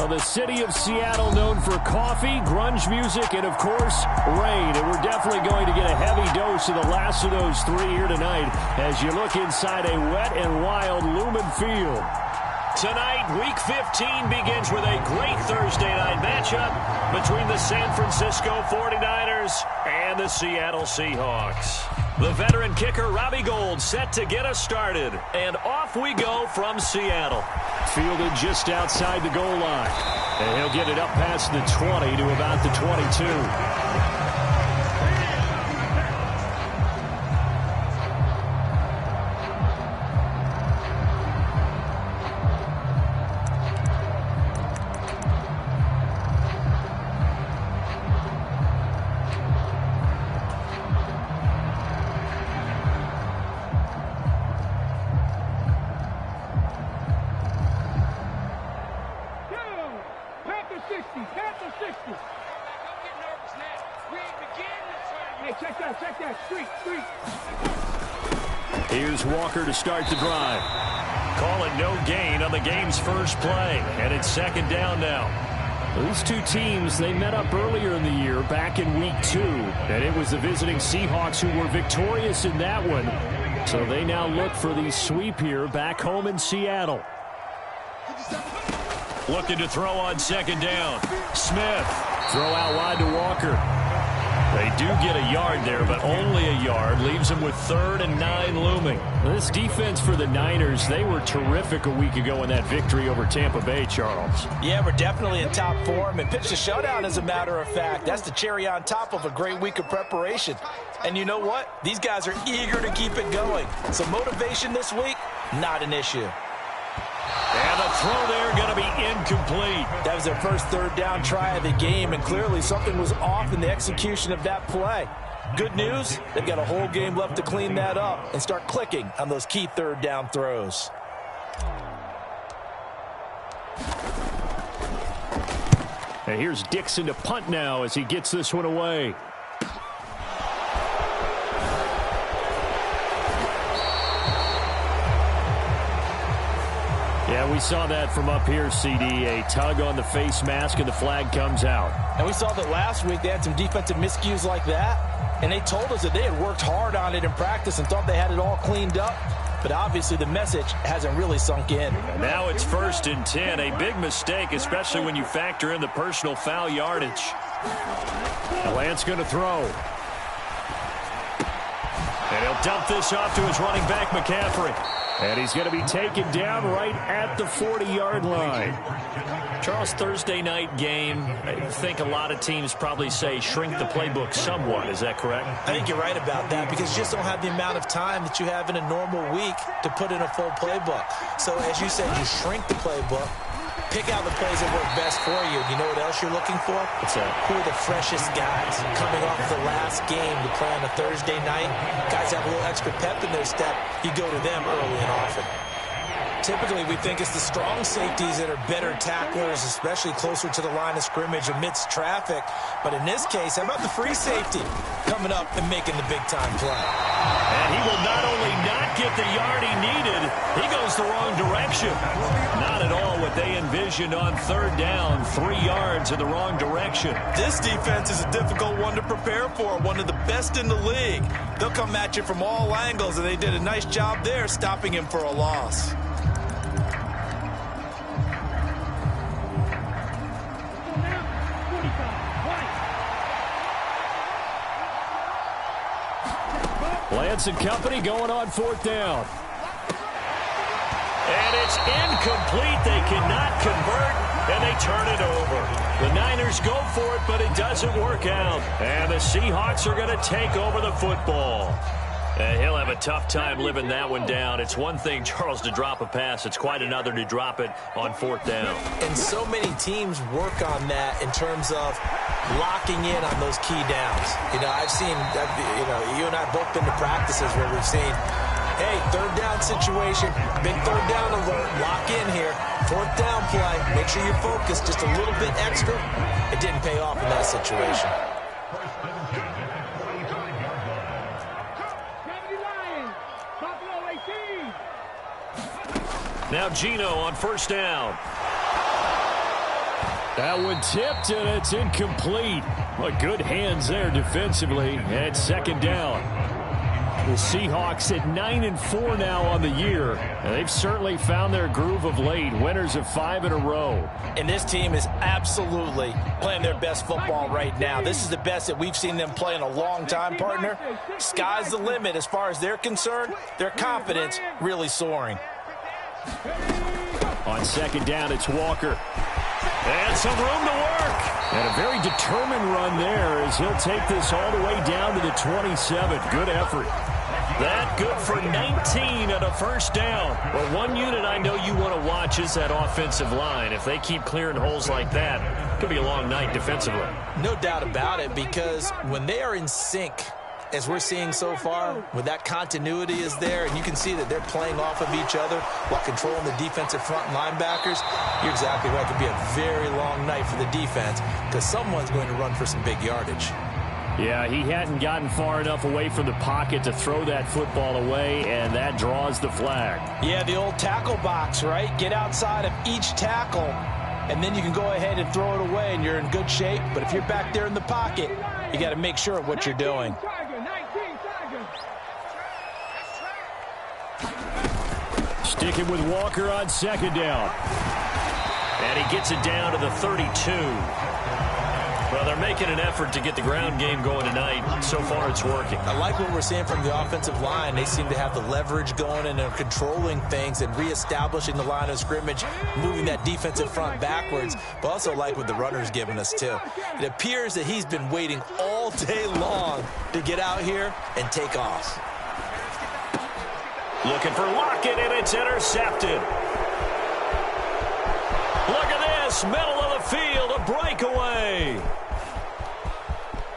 Well, the city of Seattle known for coffee, grunge music, and, of course, rain. And we're definitely going to get a heavy dose of the last of those three here tonight as you look inside a wet and wild Lumen Field. Tonight, Week 15 begins with a great Thursday night matchup between the San Francisco 49ers and the Seattle Seahawks. The veteran kicker Robbie Gould set to get us started. And off we go from Seattle. Fielded just outside the goal line. And he'll get it up past the 20 to about the 22. Here's Walker to start the drive. Calling no gain on the game's first play. And it's second down now. These two teams, they met up earlier in the year back in Week 2. And it was the visiting Seahawks who were victorious in that one. So they now look for the sweep here back home in Seattle. Looking to throw on second down. Smith. Throw out wide to Walker. They do get a yard there, but only a yard. Leaves them with 3rd and 9 looming. This defense for the Niners, they were terrific a week ago in that victory over Tampa Bay, Charles. Yeah, we're definitely in top form and pitched a shutout, as a matter of fact. That's the cherry on top of a great week of preparation. And you know what? These guys are eager to keep it going. So motivation this week, not an issue. And the throw there going to be incomplete. That was their first third down try of the game, and clearly something was off in the execution of that play. Good news, they've got a whole game left to clean that up and start clicking on those key third down throws. And here's Dixon to punt now as he gets this one away. Yeah, we saw that from up here, CD. A tug on the face mask and the flag comes out. And we saw that last week they had some defensive miscues like that. And they told us that they had worked hard on it in practice and thought they had it all cleaned up. But obviously the message hasn't really sunk in. And now it's 1st and 10. A big mistake, especially when you factor in the personal foul yardage. Lance going to throw. And he'll dump this off to his running back, McCaffrey. And he's going to be taken down right at the 40-yard line. Charles, Thursday night game, I think a lot of teams probably say shrink the playbook somewhat. Is that correct? I think you're right about that because you just don't have the amount of time that you have in a normal week to put in a full playbook. So as you said, you shrink the playbook, pick out the plays that work best for you. You know what else you're looking for? What's that? Who are the freshest guys coming off the last game to play on a Thursday night? Guys have a little extra pep in their step. You go to them early and often. Typically, we think it's the strong safeties that are better tacklers, especially closer to the line of scrimmage amidst traffic. But in this case, how about the free safety coming up and making the big-time play? And he will not only not get the yard he needed, he goes the wrong direction. Not at all what they envisioned on third down, 3 yards in the wrong direction. This defense is a difficult one to prepare for, one of the best in the league. They'll come at you from all angles, and they did a nice job there stopping him for a loss. Lance and company going on 4th down. And it's incomplete. They cannot convert, and they turn it over. The Niners go for it, but it doesn't work out. And the Seahawks are going to take over the football. He'll have a tough time living that one down. It's one thing, Charles, to drop a pass. It's quite another to drop it on 4th down. And so many teams work on that in terms of locking in on those key downs. You know, I've seen, you and I both been to practices where we've seen, hey, third down situation, big third down alert, lock in here, 4th down play, make sure you're focused just a little bit extra. It didn't pay off in that situation. Now Geno on 1st down. That one tipped, and it's incomplete. Well, good hands there defensively. And second down. The Seahawks at 9-4 now on the year. And they've certainly found their groove of late. Winners of 5 in a row. And this team is absolutely playing their best football right now. This is the best that we've seen them play in a long time, partner. Sky's the limit as far as they're concerned. Their confidence really soaring. On second down, it's Walker. And some room to work. And a very determined run there as he'll take this all the way down to the 27. Good effort. That good for 19 and a first down. Well, one unit I know you want to watch is that offensive line. If they keep clearing holes like that, it could be a long night defensively. No doubt about it, because when they are in sync, as we're seeing so far, when that continuity is there, and you can see that they're playing off of each other while controlling the defensive front linebackers, you're exactly right. It could be a very long night for the defense because someone's going to run for some big yardage. Yeah, he hadn't gotten far enough away from the pocket to throw that football away, and that draws the flag. Yeah, the old tackle box, right? Get outside of each tackle, and then you can go ahead and throw it away, and you're in good shape. But if you're back there in the pocket, you got to make sure of what you're doing. Sticking with Walker on second down. And he gets it down to the 32. Well, they're making an effort to get the ground game going tonight. So far, it's working. I like what we're seeing from the offensive line. They seem to have the leverage going and are controlling things and reestablishing the line of scrimmage, moving that defensive front backwards, but also like what the runner's giving us, too. It appears that he's been waiting all day long to get out here and take off. Looking for Lockett, and it's intercepted. Look at this, middle of the field, a breakaway.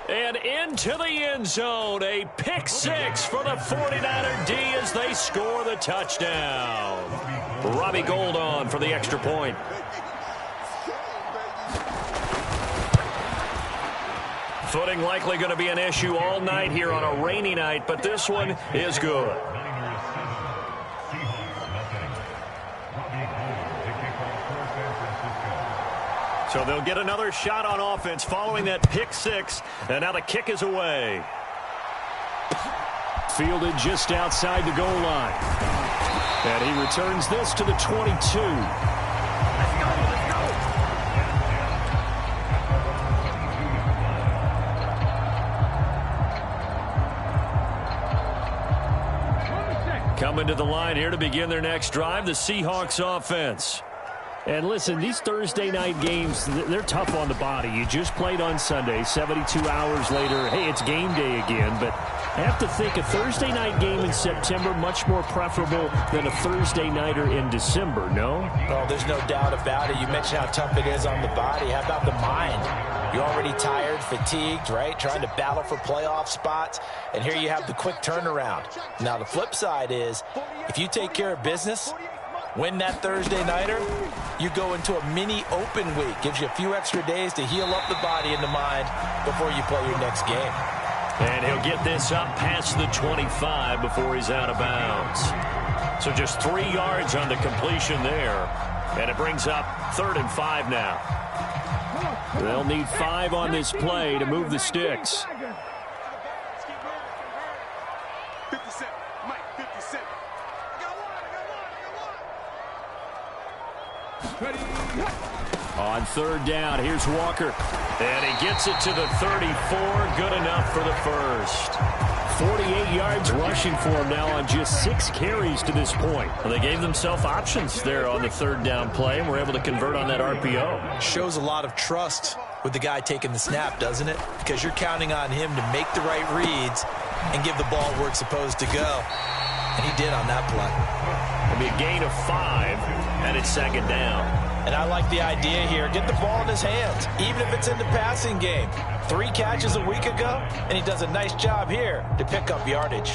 And into the end zone, a pick six for the 49er D as they score the touchdown. Robbie Gould on for the extra point. Footing likely going to be an issue all night here on a rainy night, but this one is good. So they'll get another shot on offense following that pick six, and now the kick is away. Fielded just outside the goal line. And he returns this to the 22. Coming to the line here to begin their next drive, the Seahawks offense. And listen, these Thursday night games, they're tough on the body. You just played on Sunday, 72 hours later, hey, it's game day again. But I have to think a Thursday night game in September much more preferable than a Thursday nighter in December, no? Oh, there's no doubt about it. You mentioned how tough it is on the body. How about the mind? You're already tired, fatigued, right? Trying to battle for playoff spots. And here you have the quick turnaround. Now, the flip side is, if you take care of business, win that Thursday nighter, you go into a mini open week. Gives you a few extra days to heal up the body and the mind before you play your next game. And he'll get this up past the 25 before he's out of bounds. So just 3 yards on the completion there. And it brings up 3rd and 5 now. They'll need 5 on this play to move the sticks. 57, Mike, 57. On 3rd down, here's Walker. And he gets it to the 34. Good enough for the first. 48 yards rushing for him now on just 6 carries to this point. Well, they gave themselves options there on the 3rd down play and were able to convert on that RPO. Shows a lot of trust with the guy taking the snap, doesn't it? Because you're counting on him to make the right reads and give the ball where it's supposed to go. And he did on that play. It'll be a gain of 5, and it's 2nd down. And I like the idea here. Get the ball in his hands, even if it's in the passing game. 3 catches a week ago, and he does a nice job here to pick up yardage.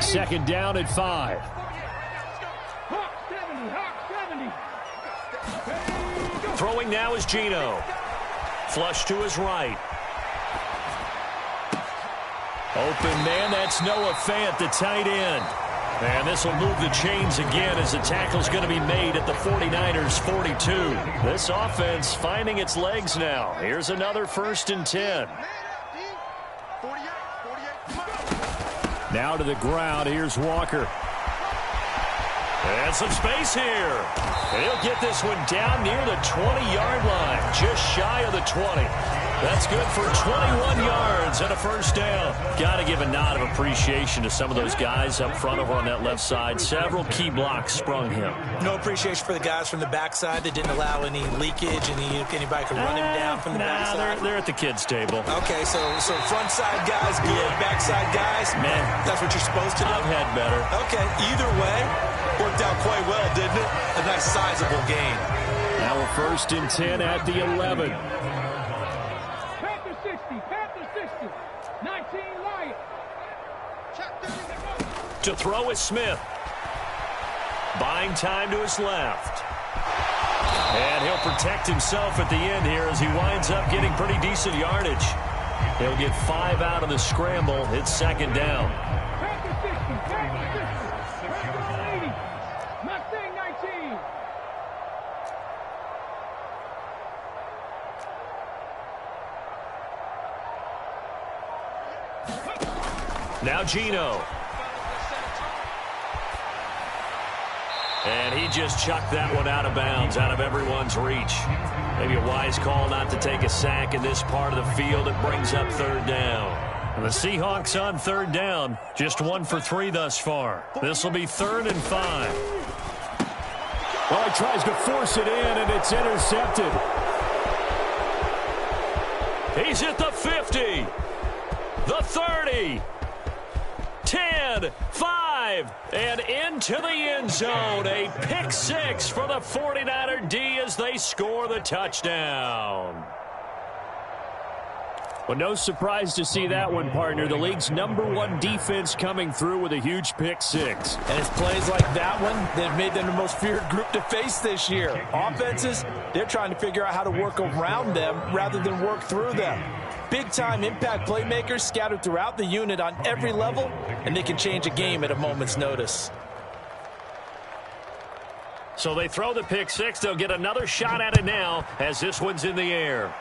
Second down at 5. Throwing now is Geno. Flush to his right. Open man, that's Noah Fant, the tight end. And this will move the chains again as the tackle's going to be made at the 49ers 42. This offense finding its legs now. Here's another 1st and 10. Now to the ground. Here's Walker. And some space here. And he'll get this one down near the 20-yard line, just shy of the 20. That's good for 21 yards and a 1st down. Got to give a nod of appreciation to some of those guys up front over on that left side. Several key blocks sprung him. No appreciation for the guys from the backside that didn't allow any leakage, and anybody could run him down from the backside. They're at the kids' table. Okay, so front side guys good, backside guys, man, that's what you're supposed to do. I've had better. Okay, either way, worked out quite well, didn't it? A nice sizable gain. Now a 1st and 10 at the 11. To throw is Smith. Buying time to his left. And he'll protect himself at the end here as he winds up getting pretty decent yardage. He'll get 5 out of the scramble. It's 2nd down. Now Geno. And he just chucked that one out of bounds, out of everyone's reach. Maybe a wise call not to take a sack in this part of the field. It brings up 3rd down. And the Seahawks on 3rd down, just 1 for 3 thus far. This will be 3rd and 5. Well, he tries to force it in, and it's intercepted. He's at the 50, the 30, 10, 5, and into the end zone. A pick 6 for the 49er D as they score the touchdown. Well, no surprise to see that one, partner. The league's #1 defense coming through with a huge pick 6. And it's plays like that one that have made them the most feared group to face this year. Offenses, they're trying to figure out how to work around them rather than work through them. Big-time impact playmakers scattered throughout the unit on every level, and they can change a game at a moment's notice. So they throw the pick 6. They'll get another shot at it now as this one's in the air.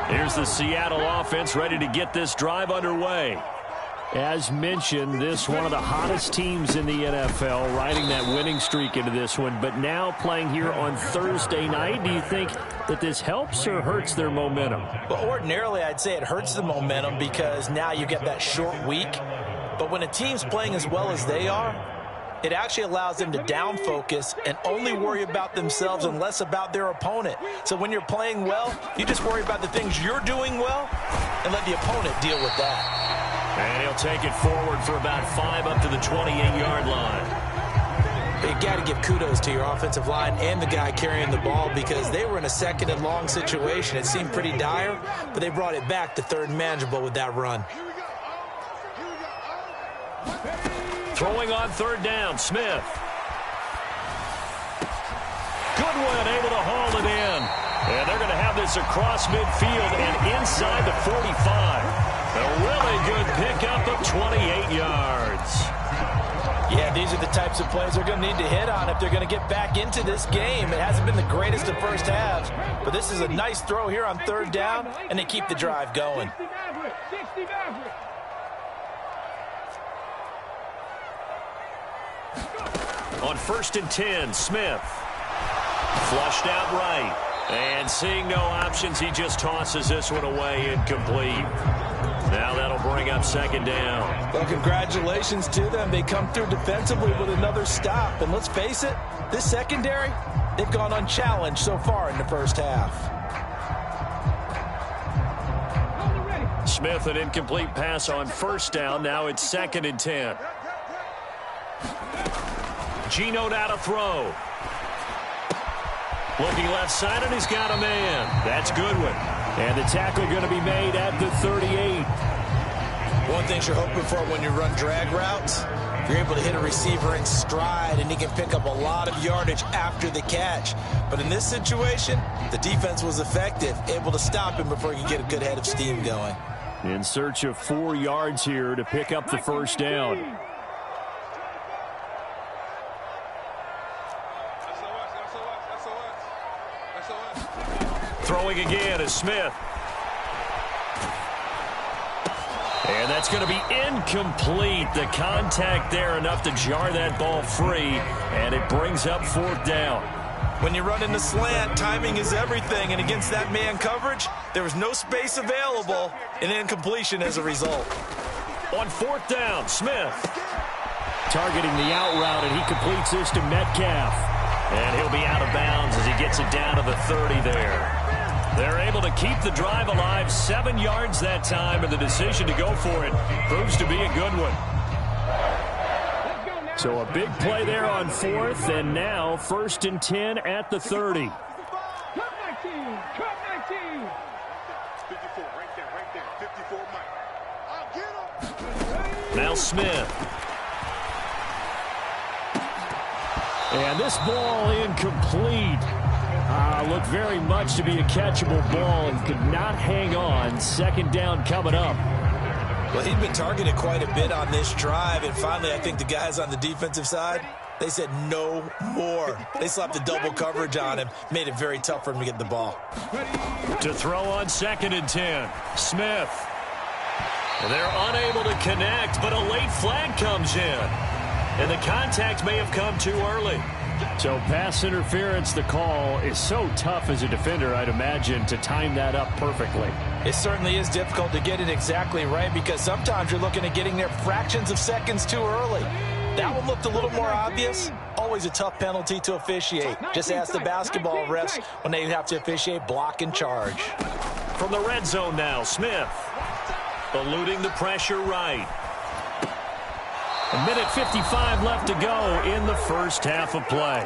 Here's the Seattle offense ready to get this drive underway. As mentioned, this one of the hottest teams in the NFL, riding that winning streak into this one, but now playing here on Thursday night. Do you think that this helps or hurts their momentum? Well, ordinarily, I'd say it hurts the momentum because now you get that short week. But when a team's playing as well as they are, it actually allows them to down focus and only worry about themselves and less about their opponent. So when you're playing well, you just worry about the things you're doing well and let the opponent deal with that. And he'll take it forward for about 5 up to the 28-yard line. You got to give kudos to your offensive line and the guy carrying the ball because they were in a 2nd and long situation. It seemed pretty dire, but they brought it back to 3rd and manageable with that run. Throwing on 3rd down, Smith. Goodwin able to haul it in. And they're going to have this across midfield and inside the 45. A really good pickup of 28 yards. Yeah, these are the types of plays they're going to need to hit on if they're going to get back into this game. It hasn't been the greatest of first halves, but this is a nice throw here on 3rd down, and they keep the drive going. On 1st and 10, Smith. Flushed out right. And seeing no options, he just tosses this one away incomplete. Now that'll bring up 2nd down. Well, congratulations to them. They come through defensively with another stop. And let's face it, this secondary, they've gone unchallenged so far in the first half. Smith, an incomplete pass on 1st down. Now it's 2nd and 10. Geno now to throw. Looking left side, and he's got a man. That's Goodwin. And the tackle going to be made at the 38. One thing you're hoping for when you run drag routes, you're able to hit a receiver in stride, and he can pick up a lot of yardage after the catch. But in this situation, the defense was effective, able to stop him before he could get a good head of steam going. In search of 4 yards here to pick up the first down. Throwing again is Smith. And that's going to be incomplete. The contact there enough to jar that ball free, and it brings up 4th down. When you run in the slant, timing is everything, and against that man coverage, there was no space available, and incompletion as a result. On 4th down, Smith. Targeting the out route, and he completes this to Metcalf. And he'll be out of bounds as he gets it down to the 30 there. They're able to keep the drive alive, 7 yards that time, and the decision to go for it proves to be a good one. So a big play there on 4th, and now 1st and 10 at the 30. Cut 19. 54, right there. 54, Mike. I'll get him. Now Smith. And this ball incomplete. Looked very much to be a catchable ball and could not hang on. 2nd down coming up. Well, he'd been targeted quite a bit on this drive, and finally I think the guys on the defensive side, they said no more. They slapped the double coverage on him, made it very tough for him to get the ball. To throw on 2nd and 10, Smith. They're unable to connect, but a late flag comes in. And the contact may have come too early. So pass interference, the call is so tough as a defender, I'd imagine, to time that up perfectly. It certainly is difficult to get it exactly right because sometimes you're looking at getting there fractions of seconds too early. That one looked a little more obvious. Always a tough penalty to officiate. Just ask the basketball refs when they have to officiate block and charge. From the red zone now, Smith. Eluding the pressure right. A minute 55 left to go in the first half of play.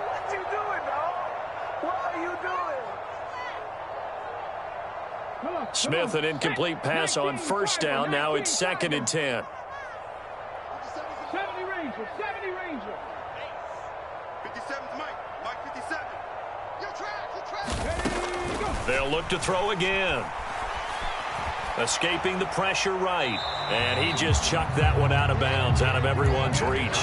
What you doing, dog? What are you doing? Smith, an incomplete pass on 1st down. Now it's 2nd and 10. 70 Ranger. 57's Mike. Mike 57. You trash. They'll look to throw again. Escaping the pressure right. And he just chucked that one out of bounds, out of everyone's reach.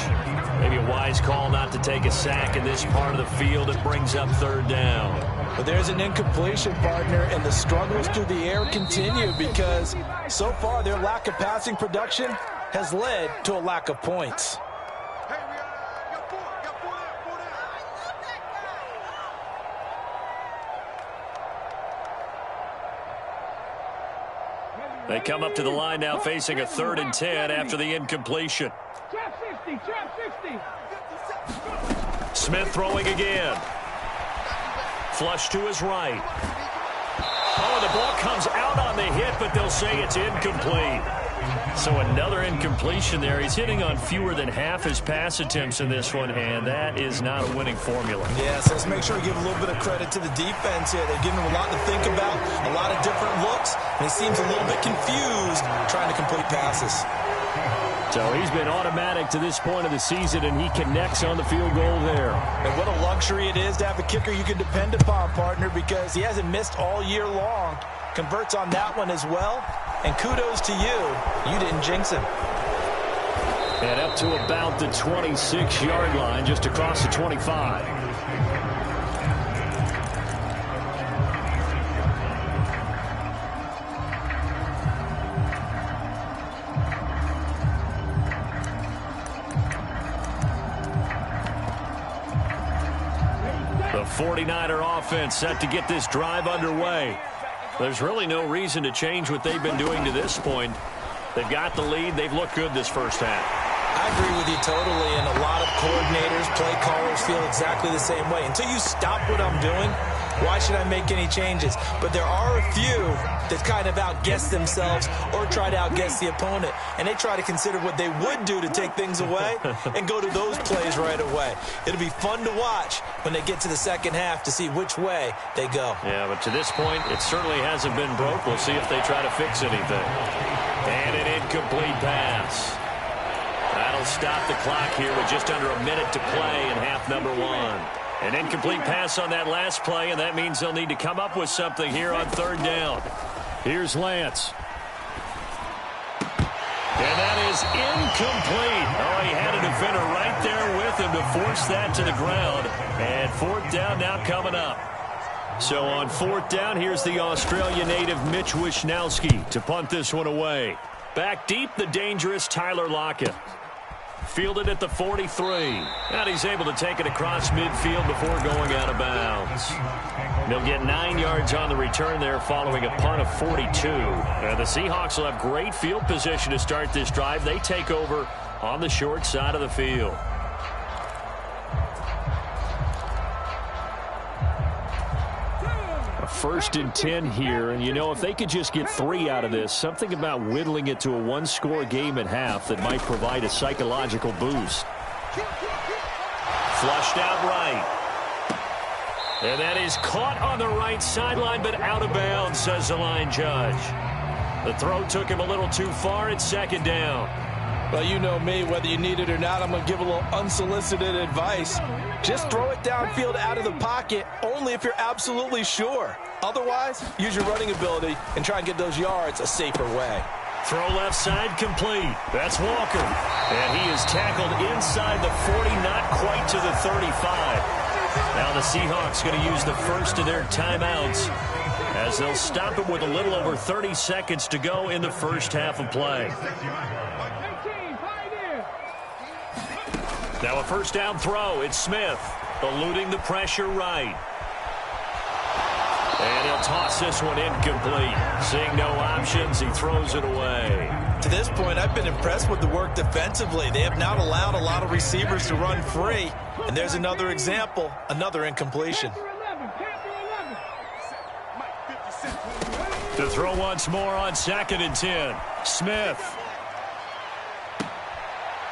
Maybe a wise call not to take a sack in this part of the field. It brings up 3rd down. But there's an incompletion, partner, and the struggles through the air continue because so far their lack of passing production has led to a lack of points. Hey, we got 4 down. They come up to the line now facing a 3rd and 10 after the incompletion. Trap 60. Smith throwing again. Flush to his right. Oh, the ball comes out on the hit, but they'll say it's incomplete. So another incompletion there. He's hitting on fewer than half his pass attempts in this one, and that is not a winning formula. Yeah, so let's make sure we give a little bit of credit to the defense here. They're giving him a lot to think about, a lot of different looks, and he seems a little bit confused trying to complete passes. So he's been automatic to this point of the season, and he connects on the field goal there. And what a luxury it is to have a kicker you can depend upon, partner, because he hasn't missed all year long. Converts on that one as well. And kudos to you. You didn't jinx him. And up to about the 26-yard line, just across the 25. The 49er offense set to get this drive underway. There's really no reason to change what they've been doing to this point. They've got the lead. They've looked good this first half. I agree with you totally, and a lot of coordinators, play callers feel exactly the same way. Until you stop what I'm doing, why should I make any changes? But there are a few that kind of outguess themselves or try to outguess the opponent, and they try to consider what they would do to take things away and go to those plays right away. It'll be fun to watch when they get to the second half to see which way they go. Yeah, but to this point, it certainly hasn't been broke. We'll see if they try to fix anything. And an incomplete pass. That'll stop the clock here with just under a minute to play in half number one. An incomplete pass on that last play, and that means they'll need to come up with something here on third down. Here's Lance. And that is incomplete. Oh, he had a defender right there with him to force that to the ground. And fourth down now coming up. So on fourth down, here's the Australia native Mitch Wishnowsky to punt this one away. Back deep, the dangerous Tyler Lockett. Fielded at the 43. And he's able to take it across midfield before going out of bounds. They'll get 9 yards on the return there following a punt of 42. And the Seahawks will have great field position to start this drive. They take over on the short side of the field. First and 10 here, and you know, if they could just get 3 out of this, something about whittling it to a one-score game at half that might provide a psychological boost. Flushed out right. And that is caught on the right sideline, but out of bounds, says the line judge. The throw took him a little too far. It's second down. Well, you know me, whether you need it or not, I'm going to give a little unsolicited advice. Just throw it downfield out of the pocket, only if you're absolutely sure. Otherwise, use your running ability and try and get those yards a safer way. Throw left side complete. That's Walker. And he is tackled inside the 40, not quite to the 35. Now the Seahawks going to use the first of their timeouts as they'll stop it with a little over 30 seconds to go in the first half of play. Now a first down throw. It's Smith eluding the pressure right. And he'll toss this one incomplete. Seeing no options, he throws it away. To this point, I've been impressed with the work defensively. They have not allowed a lot of receivers to run free. And there's another example, another incompletion. To throw once more on second and 10. Smith.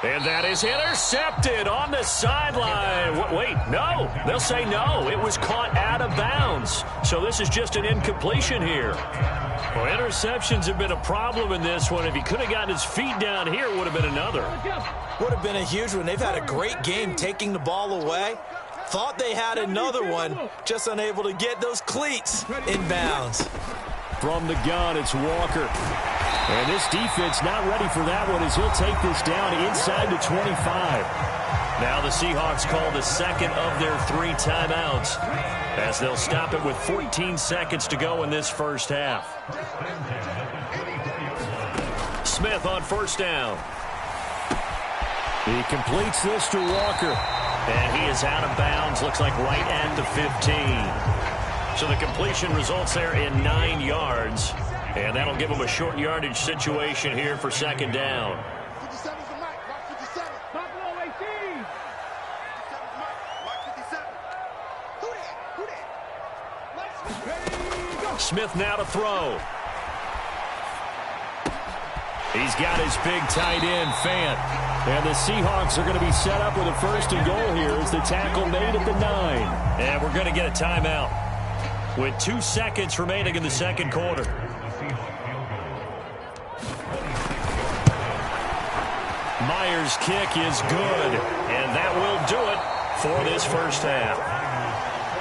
And that is intercepted on the sideline. Wait, no. They'll say no. It was caught out of bounds. So this is just an incompletion here. Well, interceptions have been a problem in this one. If he could have gotten his feet down here, it would have been another. Would have been a huge one. They've had a great game taking the ball away. Thought they had another one, just unable to get those cleats in bounds. From the gun, it's Walker. And this defense not ready for that one as he'll take this down inside the 25. Now the Seahawks call the second of their 3 timeouts as they'll stop it with 14 seconds to go in this first half. Smith on first down. He completes this to Walker. And he is out of bounds, looks like right at the 15. So the completion results there in 9 yards. And that'll give him a short yardage situation here for second down. Smith now to throw. He's got his big tight end, Fant. And the Seahawks are going to be set up with a first and goal here as the tackle made at the 9. And we're going to get a timeout with 2 seconds remaining in the second quarter. Myers' kick is good, and that will do it for this first half.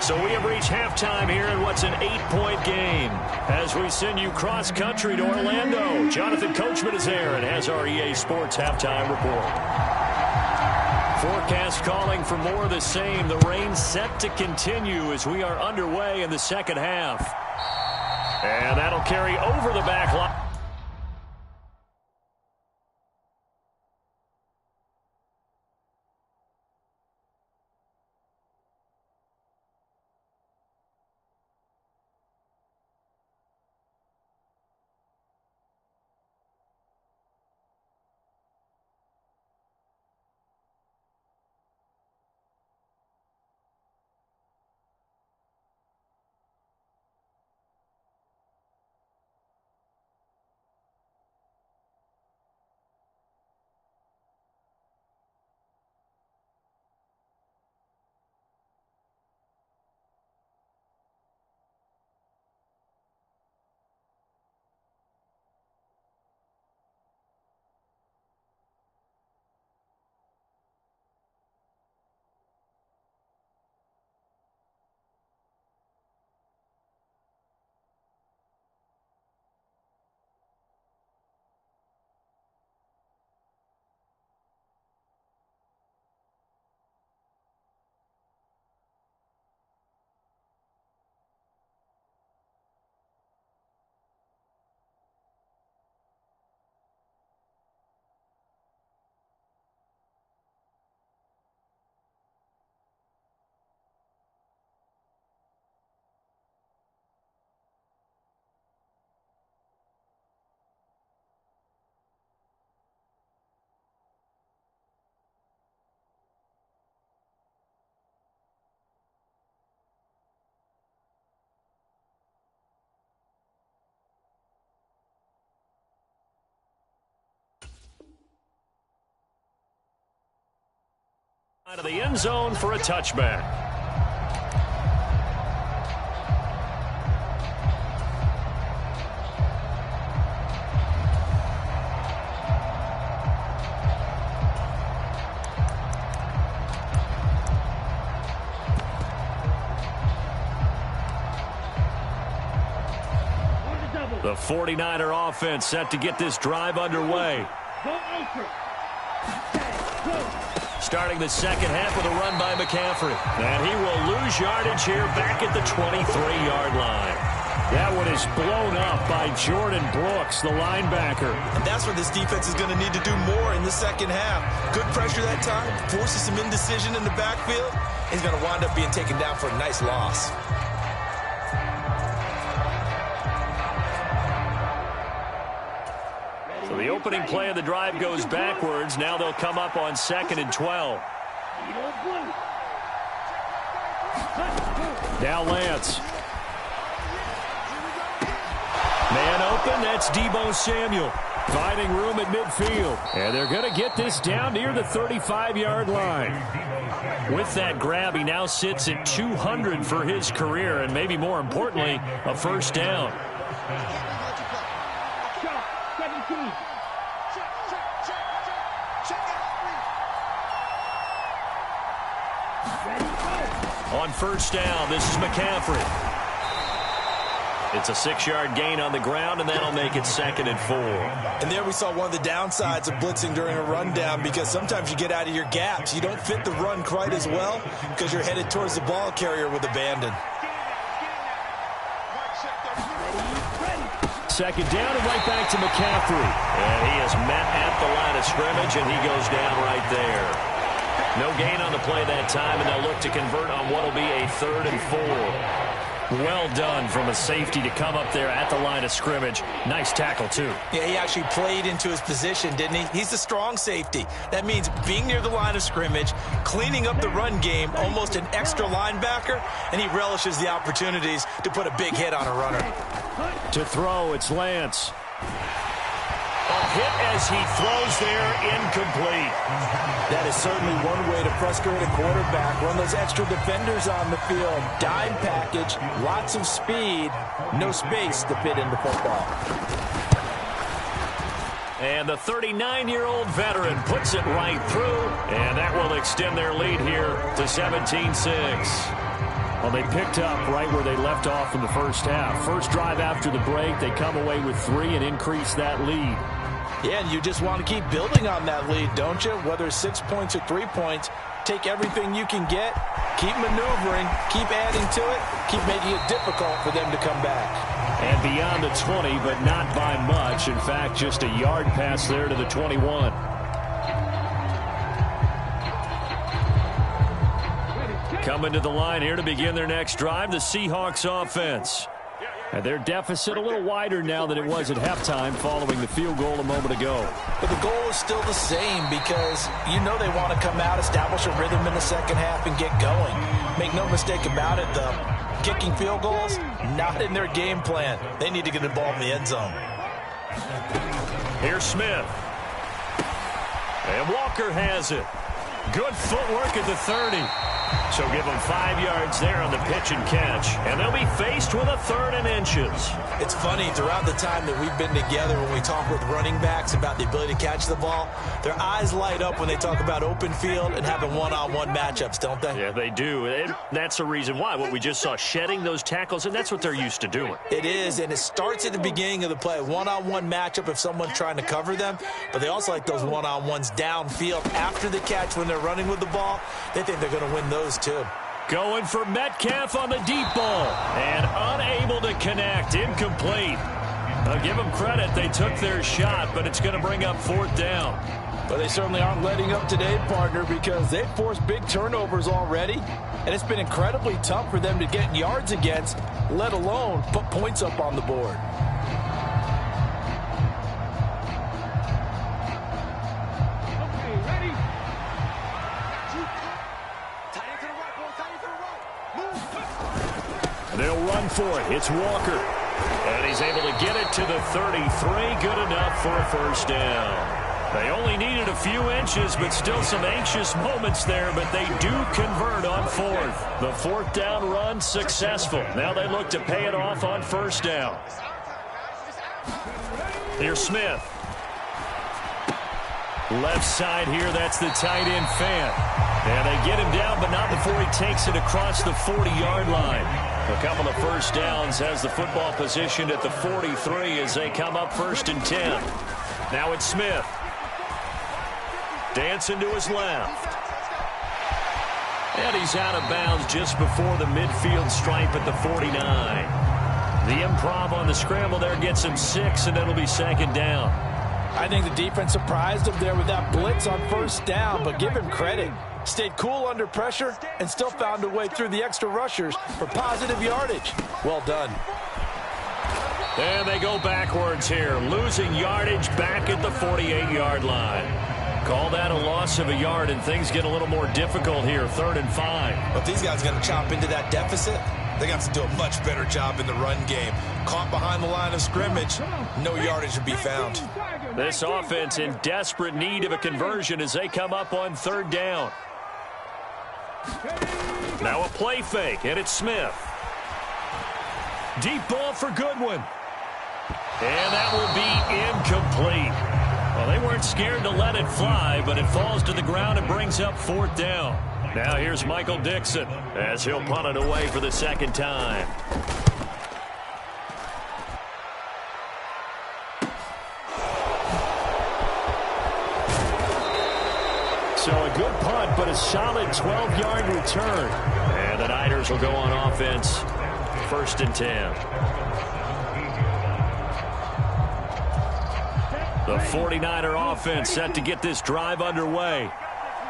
So we have reached halftime here in what's an 8-point game as we send you cross-country to Orlando. Jonathan Coachman is there and has our EA Sports halftime report. Forecast calling for more of the same. The rain set to continue as we are underway in the second half. And that'll carry over the back line. Out of the end zone for a touchback. The 49er offense set to get this drive underway. Starting the second half with a run by McCaffrey. And he will lose yardage here back at the 23-yard line. That one is blown up by Jordan Brooks, the linebacker. And that's where this defense is going to need to do more in the second half. Good pressure that time, forces some indecision in the backfield. He's going to wind up being taken down for a nice loss. So the opening play of the drive goes backwards. Now they'll come up on 2nd and 12. Now Lance. Man open, that's Deebo Samuel. Finding room at midfield. And they're going to get this down near the 35-yard line. With that grab, he now sits at 200 for his career, and maybe more importantly, a first down. On first down, this is McCaffrey. It's a 6-yard gain on the ground, and that'll make it 2nd and 4. And there we saw one of the downsides of blitzing during a rundown, because sometimes you get out of your gaps. You don't fit the run quite as well because you're headed towards the ball carrier with abandon. Second down and right back to McCaffrey. And he is met at the line of scrimmage, and he goes down right there. No gain on the play that time, and they'll look to convert on what will be a 3rd and 4. Well done from a safety to come up there at the line of scrimmage. Nice tackle, too. Yeah, he actually played into his position, didn't he? He's a strong safety. That means being near the line of scrimmage, cleaning up the run game, almost an extra linebacker, and he relishes the opportunities to put a big hit on a runner. To throw, it's Lance. A hit as he throws there, incomplete. That is certainly one way to frustrate a quarterback. Run those extra defenders on the field. Dime package, lots of speed, no space to fit into football. And the 39-year-old veteran puts it right through, and that will extend their lead here to 17-6. Well, they picked up right where they left off in the first half. First drive after the break, they come away with 3 and increase that lead. Yeah, and you just want to keep building on that lead, don't you? Whether it's 6 points or 3 points, take everything you can get, keep maneuvering, keep adding to it, keep making it difficult for them to come back. And beyond the 20, but not by much. In fact, just a yard pass there to the 21. Coming to the line here to begin their next drive, the Seahawks offense. And their deficit a little wider now than it was at halftime following the field goal a moment ago. But the goal is still the same, because you know they want to come out, establish a rhythm in the second half, and get going. Make no mistake about it, though. Kicking field goals, not in their game plan. They need to get the ball in the end zone. Here's Smith. And Walker has it. Good footwork at the 30. So give them 5 yards there on the pitch and catch. And they'll be faced with a 3rd and inches. It's funny, throughout the time that we've been together, when we talk with running backs about the ability to catch the ball, their eyes light up when they talk about open field and having one-on-one matchups, don't they? Yeah, they do. And that's the reason why. What we just saw, shedding those tackles, and that's what they're used to doing. It is, and it starts at the beginning of the play. One-on-one matchup if someone's trying to cover them, but they also like those one-on-ones downfield after the catch when they're running with the ball. They think they're going to win those too. Going for Metcalf on the deep ball. And unable to connect. Incomplete. I'll give them credit. They took their shot, but it's going to bring up 4th down. But they certainly aren't letting up today, partner, because they've forced big turnovers already. And it's been incredibly tough for them to get yards against, let alone put points up on the board. They'll run for it. It's Walker. And he's able to get it to the 33. Good enough for a first down. They only needed a few inches, but still some anxious moments there, but they do convert on fourth. The fourth down run successful. Now they look to pay it off on first down. Here's Smith. Left side here, that's the tight end Fant. And they get him down, but not before he takes it across the 40-yard line. A couple of first downs, has the football positioned at the 43 as they come up 1st and 10. Now it's Smith. Dancing to his left. And he's out of bounds just before the midfield stripe at the 49. The improv on the scramble there gets him 6, and it'll be 2nd down. I think the defense surprised him there with that blitz on first down, but give him credit. Stayed cool under pressure and still found a way through the extra rushers for positive yardage. Well done. And they go backwards here, losing yardage back at the 48-yard line. Call that a loss of a yard, and things get a little more difficult here, 3rd and 5. If these guys are going to chop into that deficit, they got to do a much better job in the run game. Caught behind the line of scrimmage, no yardage to be found. This offense in desperate need of a conversion as they come up on 3rd down. Now a play fake, and it's Smith. Deep ball for Goodwin. And that will be incomplete. Well, they weren't scared to let it fly, but it falls to the ground and brings up 4th down. Now here's Michael Dixon as he'll punt it away for the 2nd time. So a good punt, but a solid 12-yard return. And the Niners will go on offense, 1st and 10. The 49er offense set to get this drive underway.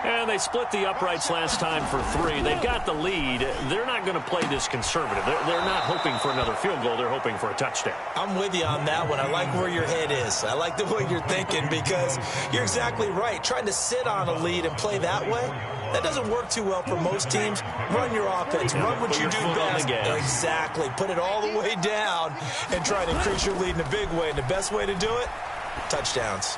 And they split the uprights last time for 3. They've got the lead. They're not going to play this conservative. They're not hoping for another field goal. They're hoping for a touchdown. I'm with you on that one. I like where your head is. I like the way you're thinking because you're exactly right. Trying to sit on a lead and play that way, that doesn't work too well for most teams. Run your offense. Run what you do best. Exactly. Put it all the way down and try to increase your lead in a big way. And the best way to do it, touchdowns.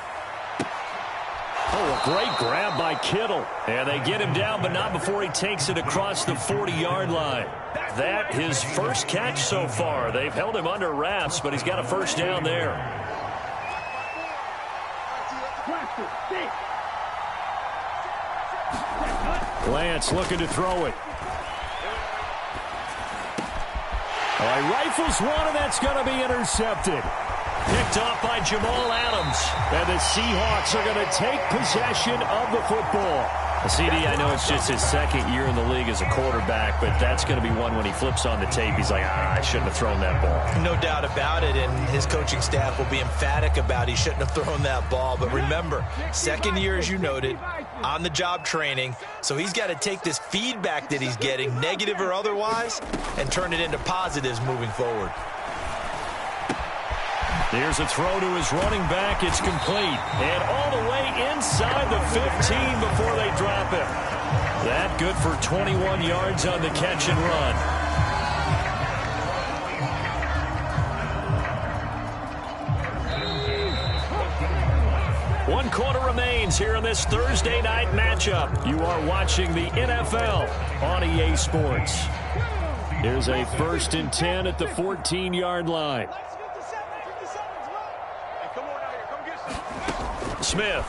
Oh, a great grab by Kittle. And they get him down, but not before he takes it across the 40-yard line. That his first catch so far. They've held him under wraps, but he's got a first down there. Lance looking to throw it. Oh, he rifles one, and that's going to be intercepted. Picked off by Jamal Adams. And the Seahawks are going to take possession of the football. CD, I know it's just his 2nd year in the league as a quarterback, but that's going to be one when he flips on the tape. He's like, I shouldn't have thrown that ball. No doubt about it, and his coaching staff will be emphatic about he shouldn't have thrown that ball. But remember, 2nd year, as you noted, on-the-job training, so he's got to take this feedback that he's getting, negative or otherwise, and turn it into positives moving forward. Here's a throw to his running back. It's complete. And all the way inside the 15 before they drop him. That good for 21 yards on the catch and run. 1 quarter remains here in this Thursday night matchup. You are watching the NFL on EA Sports. Here's a 1st and 10 at the 14-yard line. Smith.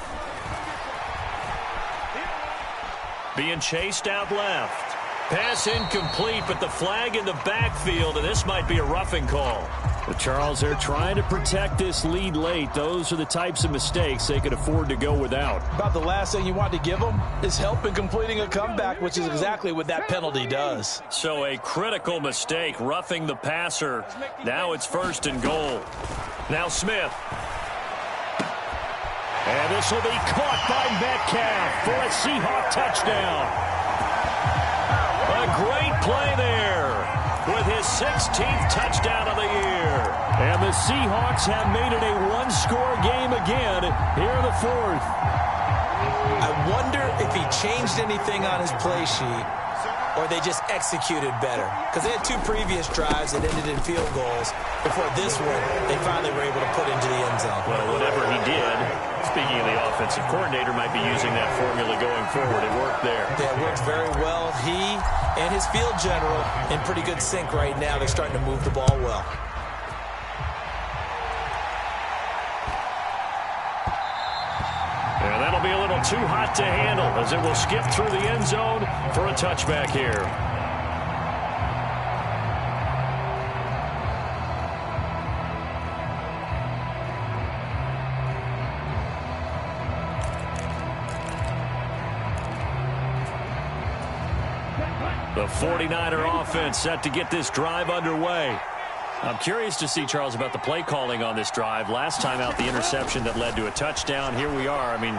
Being chased out left. Pass incomplete, but the flag in the backfield, and this might be a roughing call. But Charles, they're trying to protect this lead late. Those are the types of mistakes they could afford to go without. About the last thing you want to give them is help in completing a comeback, which is exactly what that penalty does. So a critical mistake, roughing the passer. Now it's 1st and goal. Now Smith. And this will be caught by Metcalf for a Seahawk touchdown. A great play there with his 16th touchdown of the year. And the Seahawks have made it a one-score game again here in the 4th. I wonder if he changed anything on his play sheet or they just executed better? Because they had 2 previous drives that ended in field goals. Before this one, they finally were able to put into the end zone. Well, whatever he did, speaking of the offensive coordinator, might be using that formula going forward. It worked there. Yeah, it worked very well. He and his field general in pretty good sync right now. They're starting to move the ball well. And that'll be a little too hot to handle as it will skip through the end zone for a touchback here. The 49er offense set to get this drive underway. I'm curious to see, Charles, about the play calling on this drive. Last time out, the interception that led to a touchdown. Here we are. I mean,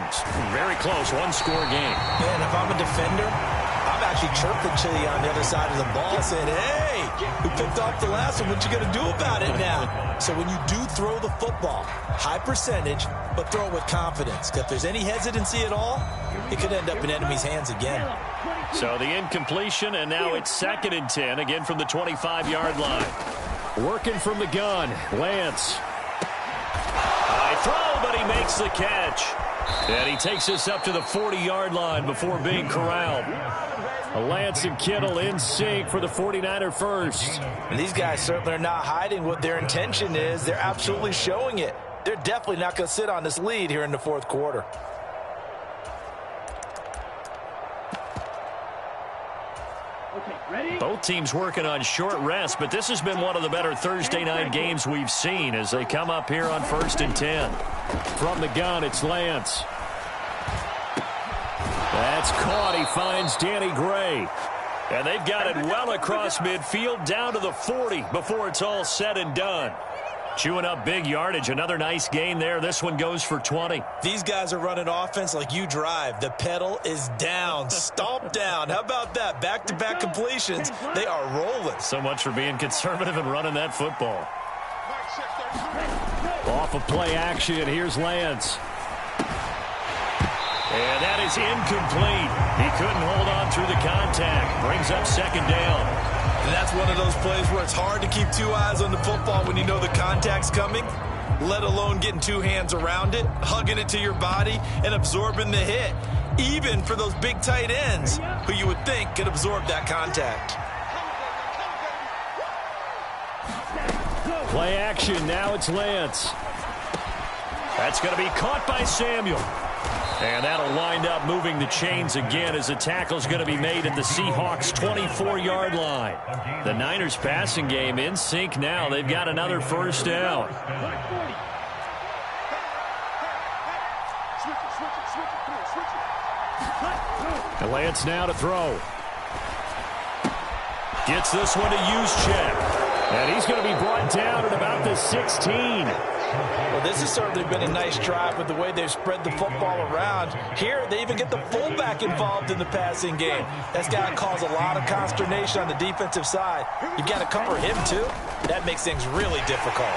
very close, one-score game. Man, if I'm a defender, I'm actually chirping to you on the other side of the ball saying, hey, who picked off the last one? What you going to do about it now? So when you do throw the football, high percentage, but throw it with confidence. If there's any hesitancy at all, it could end up in enemy's hands again. So the incompletion, and now it's 2nd and 10, again from the 25-yard line. Working from the gun, Lance. High throw, but he makes the catch. And he takes us up to the 40-yard line before being corralled. Lance and Kittle in sync for the 49er first. And these guys certainly are not hiding what their intention is. They're absolutely showing it. They're definitely not going to sit on this lead here in the 4th quarter. Both teams working on short rest, but this has been one of the better Thursday night games we've seen as they come up here on 1st and 10. From the gun, it's Lance. That's caught. He finds Danny Gray. And they've got it well across midfield down to the 40 before it's all said and done. Chewing up big yardage. Another nice gain there. This one goes for 20. These guys are running offense like you drive. The pedal is down, stomped down. How about that? Back-to-back completions. They are rolling. So much for being conservative and running that football. Off of play action, here's Lance. And that is incomplete. He couldn't hold on through the contact. Brings up 2nd down. And that's one of those plays where it's hard to keep 2 eyes on the football when you know the contact's coming, let alone getting 2 hands around it, hugging it to your body, and absorbing the hit, even for those big tight ends who you would think could absorb that contact. Play action, now it's Lance. That's going to be caught by Samuel. And that'll wind up moving the chains again as the tackle's going to be made at the Seahawks' 24-yard line. The Niners passing game in sync now. They've got another 1st down. And Lance now to throw. Gets this one to Juszczyk. And he's going to be brought down at about the 16. Well, this has certainly been a nice drive with the way they've spread the football around. Here, they even get the fullback involved in the passing game. That's got to cause a lot of consternation on the defensive side. You've got to cover him, too. That makes things really difficult.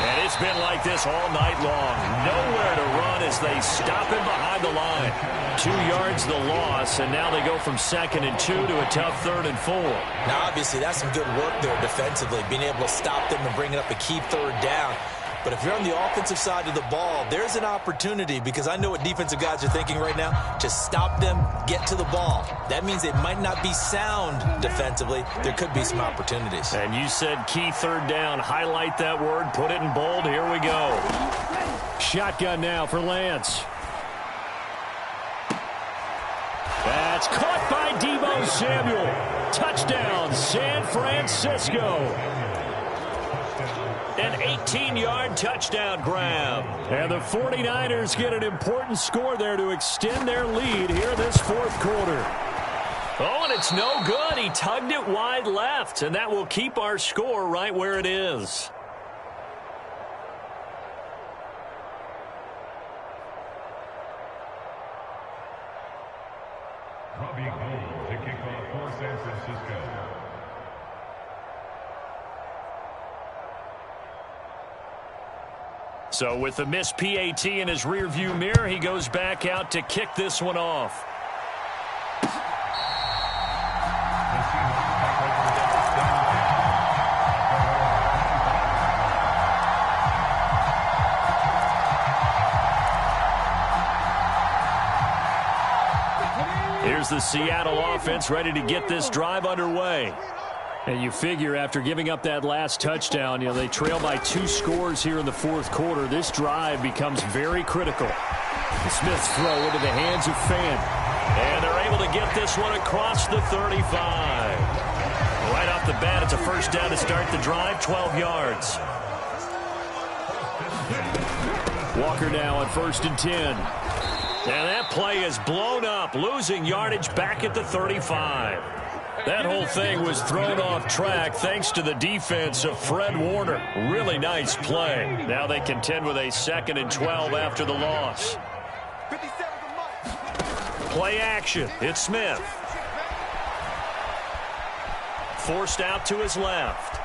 And it's been like this all night long. Nowhere to run as they stop him behind the line. 2 yards the loss, and now they go from 2nd and 2 to a tough 3rd and 4. Now, obviously, that's some good work there defensively, being able to stop them and bringing up a key 3rd down. But if you're on the offensive side of the ball, there's an opportunity, because I know what defensive guys are thinking right now, to stop them, get to the ball. That means they might not be sound defensively. There could be some opportunities. And you said key 3rd down. Highlight that word. Put it in bold. Here we go. Shotgun now for Lance. That's caught by Deebo Samuel. Touchdown, San Francisco. An 18-yard touchdown grab. And the 49ers get an important score there to extend their lead here this 4th quarter. Oh, and it's no good. He tugged it wide left, and that will keep our score right where it is. Robbie Gould to kick off for San Francisco. So with the missed PAT in his rearview mirror, he goes back out to kick this one off. the Seattle offense ready to get this drive underway. And you figure after giving up that last touchdown, they trail by 2 scores here in the fourth quarter. This drive becomes very critical. The Smith's throw into the hands of Fant. And they're able to get this one across the 35. Right off the bat, it's a first down to start the drive, 12 yards. Walker now on 1st and 10. And that play is blown up, losing yardage back at the 35. That whole thing was thrown off track thanks to the defense of Fred Warner. Really nice play. Now they contend with a 2nd and 12 after the loss. Play action. It's Smith. Forced out to his left.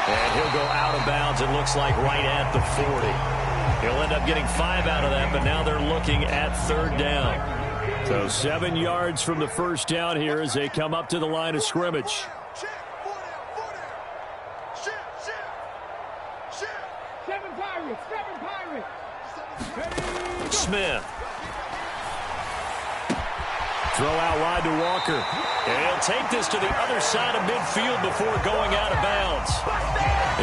And he'll go out of bounds, it looks like, right at the 40. He'll end up getting 5 out of that, but now they're looking at 3rd down. So 7 yards from the first down here as they come up to the line of scrimmage. Smith. Throw out wide to Walker. And he'll take this to the other side of midfield before going out of bounds.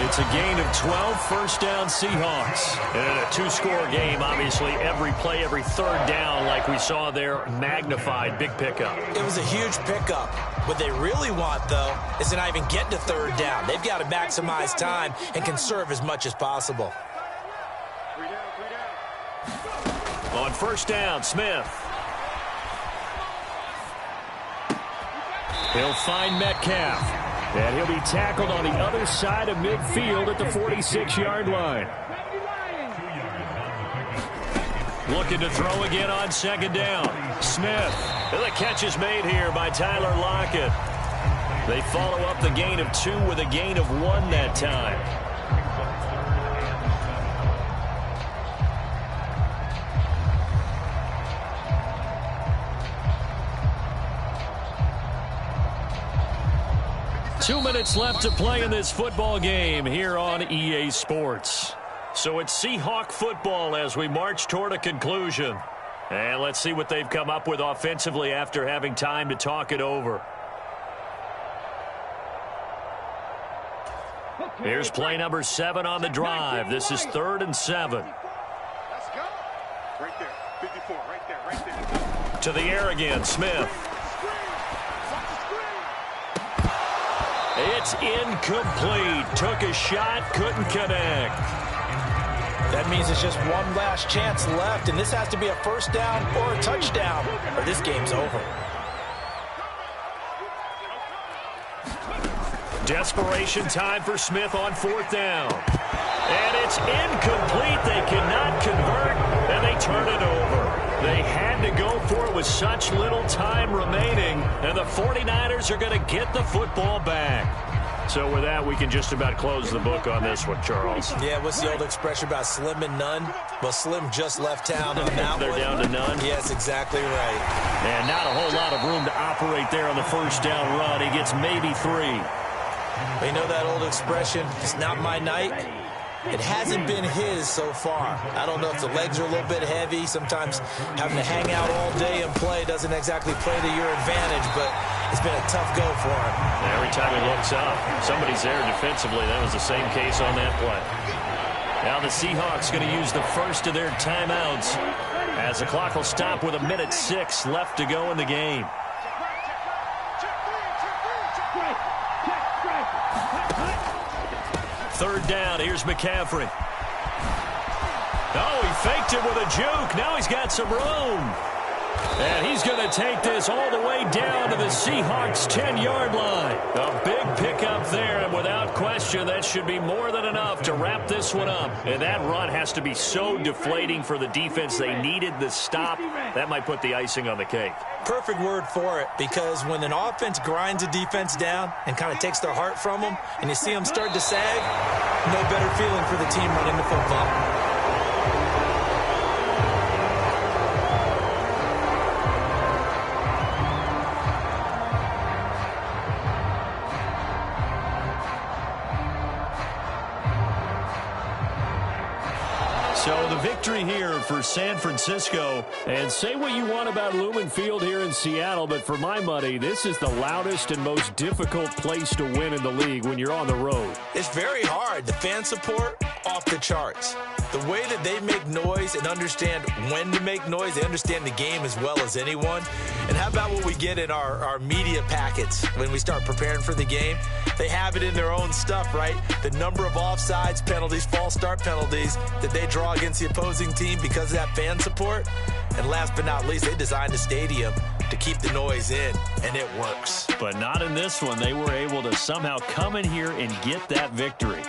It's a gain of 12, first down Seahawks. And in a 2-score game, obviously every play, every 3rd down, like we saw there, magnified, big pickup. It was a huge pickup. What they really want, though, is to not even get to 3rd down. They've got to maximize time and conserve as much as possible. On 1st down, Smith. He'll find Metcalf. And he'll be tackled on the other side of midfield at the 46-yard line. Looking to throw again on 2nd down. Smith. And the catch is made here by Tyler Lockett. They follow up the gain of 2 with a gain of 1 that time. Two minutes left to play in this football game here on EA Sports. So it's Seahawk football as we march toward a conclusion. And let's see what they've come up with offensively after having time to talk it over. Here's play number 7 on the drive. This is 3rd and 7. Let's go. Right there. 54. Right there. To the air again, Smith. It's incomplete. Took a shot, couldn't connect. That means it's just one last chance left, and this has to be a first down or a touchdown, or this game's over. Desperation time for Smith on 4th down. And it's incomplete. They cannot convert, and they turn it over. They had to go for it with such little time remaining, and the 49ers are going to get the football back. So with that, we can just about close the book on this one, Charles. Yeah, what's the old expression about slim and none? Well, Slim just left town on that They're one. down to none? Yes, exactly right. And not a whole lot of room to operate there on the first down run. He gets maybe 3. You know that old expression, it's not my night? It hasn't been his so far. I don't know if the legs are a little bit heavy. Sometimes having to hang out all day and play doesn't exactly play to your advantage, but it's been a tough go for him. Every time he looks up, somebody's there defensively. That was the same case on that play. Now the Seahawks going to use the first of their timeouts as the clock will stop with 1:06 left to go in the game. Third down, here's McCaffrey. Oh, he faked it with a juke. Now he's got some room. And he's going to take this all the way down to the Seahawks' 10-yard line. A big pickup there, and without question, that should be more than enough to wrap this one up. And that run has to be so deflating for the defense. They needed the stop. That might put the icing on the cake. Perfect word for it, because when an offense grinds a defense down and kind of takes their heart from them, and you see them start to sag, no better feeling for the team running the football. So the victory here for San Francisco. And say what you want about Lumen Field here in Seattle, but for my money, this is the loudest and most difficult place to win in the league when you're on the road. It's very hard. The fan support, off the charts. The way that they make noise and understand when to make noise, they understand the game as well as anyone. And how about what we get in our media packets when we start preparing for the game? They have it in their own stuff, right? The number of offsides penalties, false start penalties that they draw against the opposing team because of that fan support. And last but not least, they designed a stadium to keep the noise in, and it works. But not in this one. They were able to somehow come in here and get that victory.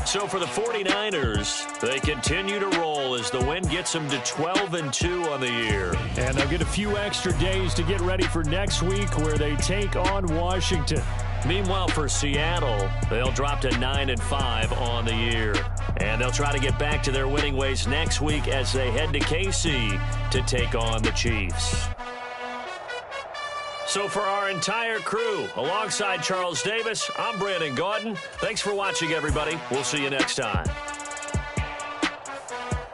So for the 49ers, they continue to roll as the win gets them to 12-2 on the year. And they'll get a few extra days to get ready for next week where they take on Washington. Meanwhile, for Seattle, they'll drop to 9-5 on the year. And they'll try to get back to their winning ways next week as they head to KC to take on the Chiefs. So for our entire crew, alongside Charles Davis, I'm Brandon Gaudin. Thanks for watching, everybody. We'll see you next time.